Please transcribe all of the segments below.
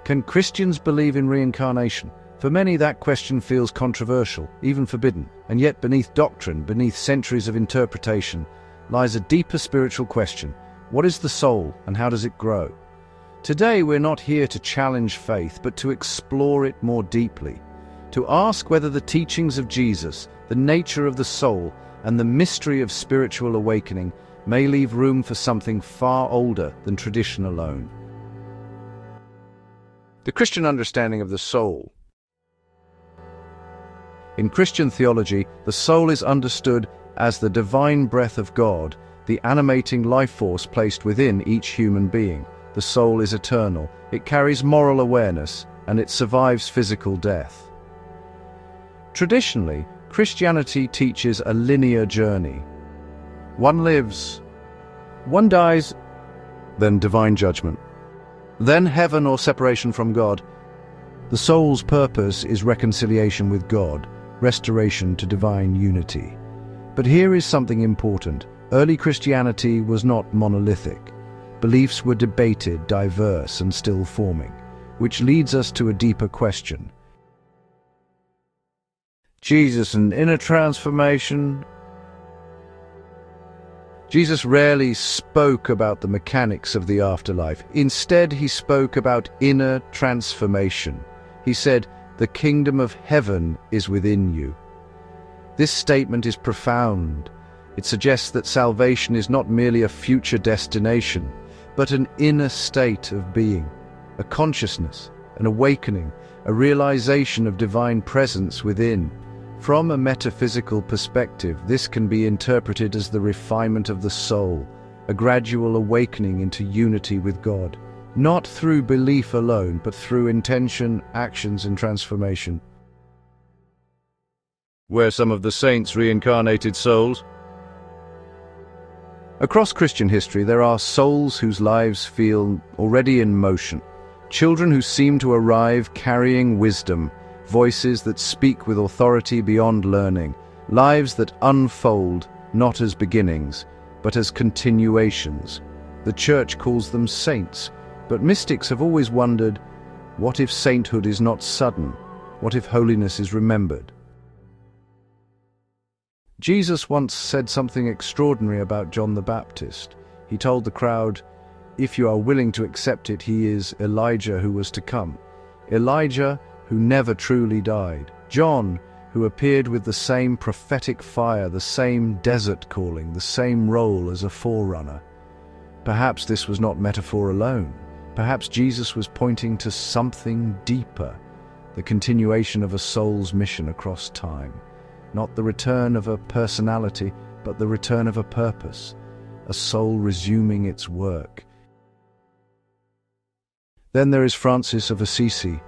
Can Christians believe in reincarnation? For many, that question feels controversial, even forbidden. And yet beneath doctrine, beneath centuries of interpretation, lies a deeper spiritual question. What is the soul and how does it grow? Today, we're not here to challenge faith, but to explore it more deeply. To ask whether the teachings of Jesus, the nature of the soul, and the mystery of spiritual awakening may leave room for something far older than tradition alone. The Christian understanding of the soul. In Christian theology, the soul is understood as the divine breath of God, the animating life force placed within each human being. The soul is eternal, it carries moral awareness, and it survives physical death. Traditionally, Christianity teaches a linear journey. One lives, one dies, then divine judgment, then heaven or separation from God. The soul's purpose is reconciliation with God, restoration to divine unity. But here is something important. Early Christianity was not monolithic. Beliefs were debated, diverse, and still forming, which leads us to a deeper question. Jesus and inner transformation. Jesus rarely spoke about the mechanics of the afterlife. Instead, he spoke about inner transformation. He said, "The kingdom of heaven is within you." This statement is profound. It suggests that salvation is not merely a future destination, but an inner state of being, a consciousness, an awakening, a realization of divine presence within. From a metaphysical perspective, this can be interpreted as the refinement of the soul, a gradual awakening into unity with God, not through belief alone, but through intention, actions, and transformation. Were some of the saints reincarnated souls? Across Christian history, there are souls whose lives feel already in motion, children who seem to arrive carrying wisdom, voices that speak with authority beyond learning, lives that unfold not as beginnings, but as continuations. The Church calls them saints, but mystics have always wondered, what if sainthood is not sudden? What if holiness is remembered? Jesus once said something extraordinary about John the Baptist. He told the crowd, "If you are willing to accept it, he is Elijah who was to come." Elijah, who never truly died. John, who appeared with the same prophetic fire, the same desert calling, the same role as a forerunner. Perhaps this was not metaphor alone. Perhaps Jesus was pointing to something deeper, the continuation of a soul's mission across time. Not the return of a personality, but the return of a purpose, a soul resuming its work. Then there is Francis of Assisi,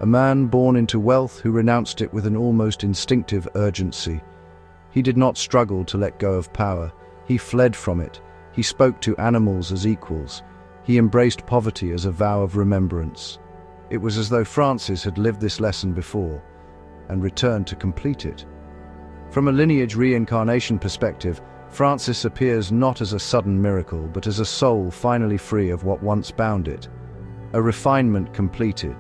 a man born into wealth who renounced it with an almost instinctive urgency. He did not struggle to let go of power. He fled from it. He spoke to animals as equals. He embraced poverty as a vow of remembrance. It was as though Francis had lived this lesson before and returned to complete it. From a lineage reincarnation perspective, Francis appears not as a sudden miracle, but as a soul finally free of what once bound it, a refinement completed.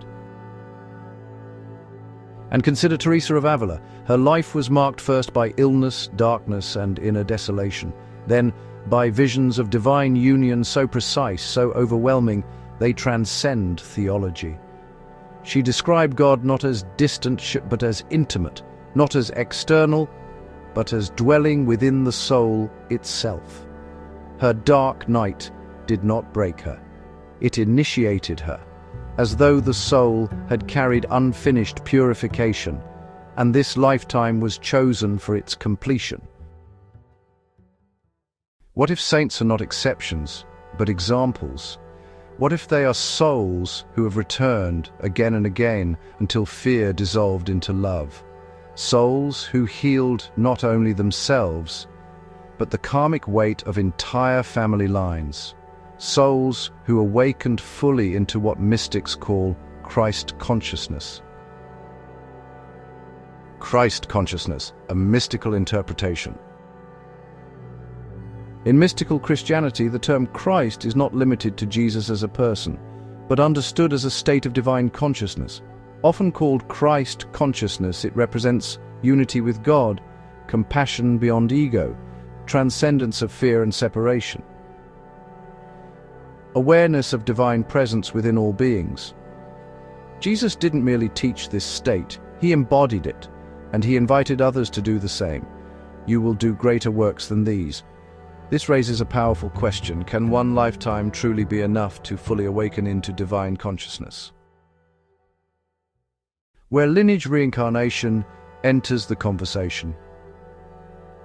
And consider Teresa of Avila. Her life was marked first by illness, darkness, and inner desolation, then by visions of divine union so precise, so overwhelming, they transcend theology. She described God not as distant, but as intimate, not as external, but as dwelling within the soul itself. Her dark night did not break her. It initiated her, as though the soul had carried unfinished purification, and this lifetime was chosen for its completion. What if saints are not exceptions, but examples? What if they are souls who have returned again and again until fear dissolved into love? Souls who healed not only themselves, but the karmic weight of entire family lines. Souls who awakened fully into what mystics call Christ consciousness. Christ consciousness, a mystical interpretation. In mystical Christianity, the term Christ is not limited to Jesus as a person. but understood as a state of divine consciousness. Often called Christ consciousness, it represents unity with God, compassion beyond ego, transcendence of fear and separation. Awareness of divine presence within all beings. Jesus didn't merely teach this state, he embodied it, and he invited others to do the same. You will do greater works than these. This raises a powerful question: can one lifetime truly be enough to fully awaken into divine consciousness? Where lineage reincarnation enters the conversation.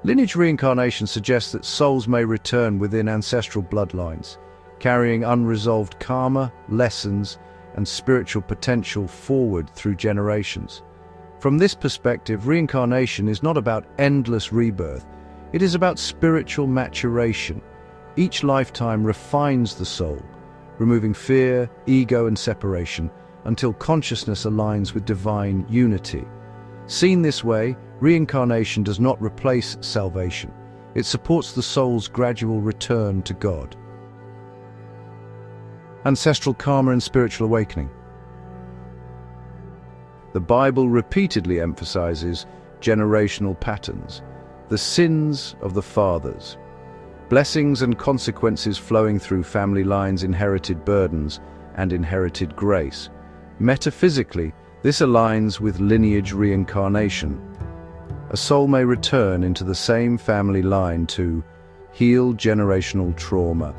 Lineage reincarnation suggests that souls may return within ancestral bloodlines, carrying unresolved karma, lessons, and spiritual potential forward through generations. From this perspective, reincarnation is not about endless rebirth. It is about spiritual maturation. Each lifetime refines the soul, removing fear, ego, and separation, until consciousness aligns with divine unity. Seen this way, reincarnation does not replace salvation. It supports the soul's gradual return to God. Ancestral karma and spiritual awakening. The Bible repeatedly emphasizes generational patterns, the sins of the fathers, blessings and consequences flowing through family lines, inherited burdens, and inherited grace. Metaphysically, this aligns with lineage reincarnation. A soul may return into the same family line to heal generational trauma,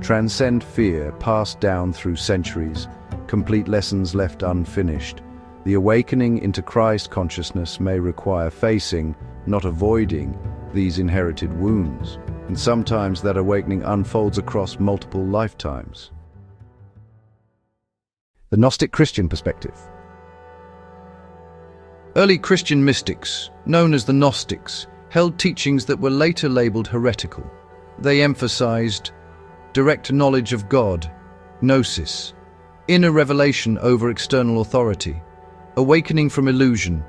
transcend fear passed down through centuries, complete lessons left unfinished. The awakening into Christ consciousness may require facing, not avoiding, these inherited wounds, and sometimes that awakening unfolds across multiple lifetimes. The Gnostic Christian perspective. Early Christian mystics, known as the Gnostics, held teachings that were later labeled heretical. They emphasized direct knowledge of God, gnosis, inner revelation over external authority, awakening from illusion,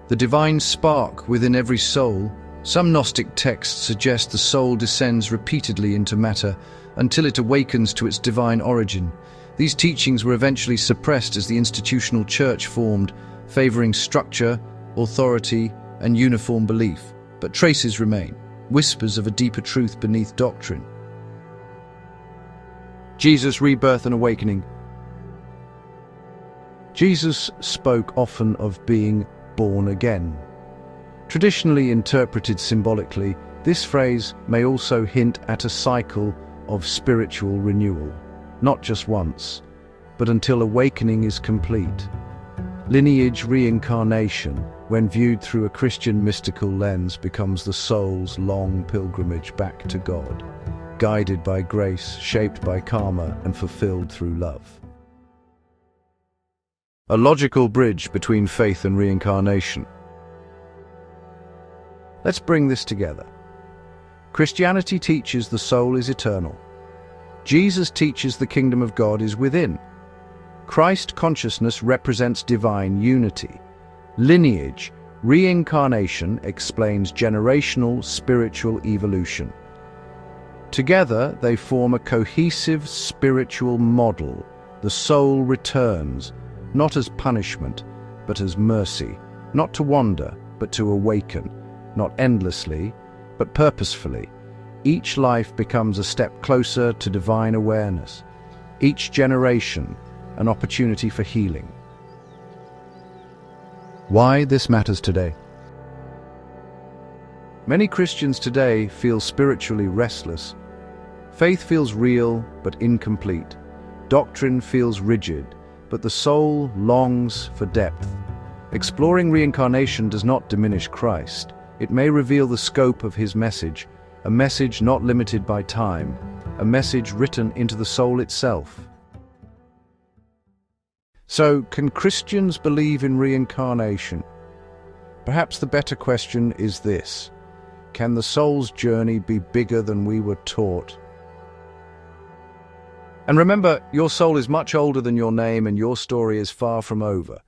the divine spark within every soul. Some Gnostic texts suggest the soul descends repeatedly into matter until it awakens to its divine origin. These teachings were eventually suppressed as the institutional church formed, favoring structure, authority, and uniform belief. But traces remain, whispers of a deeper truth beneath doctrine. Jesus' rebirth and awakening. Jesus spoke often of being born again. Traditionally interpreted symbolically, this phrase may also hint at a cycle of spiritual renewal, not just once, but until awakening is complete. Lineage reincarnation, when viewed through a Christian mystical lens, becomes the soul's long pilgrimage back to God, guided by grace, shaped by karma, and fulfilled through love. A logical bridge between faith and reincarnation. Let's bring this together. Christianity teaches the soul is eternal. Jesus teaches the kingdom of God is within. Christ consciousness represents divine unity. Lineage, reincarnation, explains generational spiritual evolution. Together, they form a cohesive spiritual model. The soul returns, not as punishment, but as mercy, not to wander, but to awaken, not endlessly, but purposefully. Each life becomes a step closer to divine awareness. Each generation, an opportunity for healing. Why this matters today? Many Christians today feel spiritually restless. Faith feels real but incomplete. Doctrine feels rigid, but the soul longs for depth. Exploring reincarnation does not diminish Christ. It may reveal the scope of his message, a message not limited by time, a message written into the soul itself. So, can Christians believe in reincarnation? Perhaps the better question is this: can the soul's journey be bigger than we were taught? And remember, your soul is much older than your name, and your story is far from over.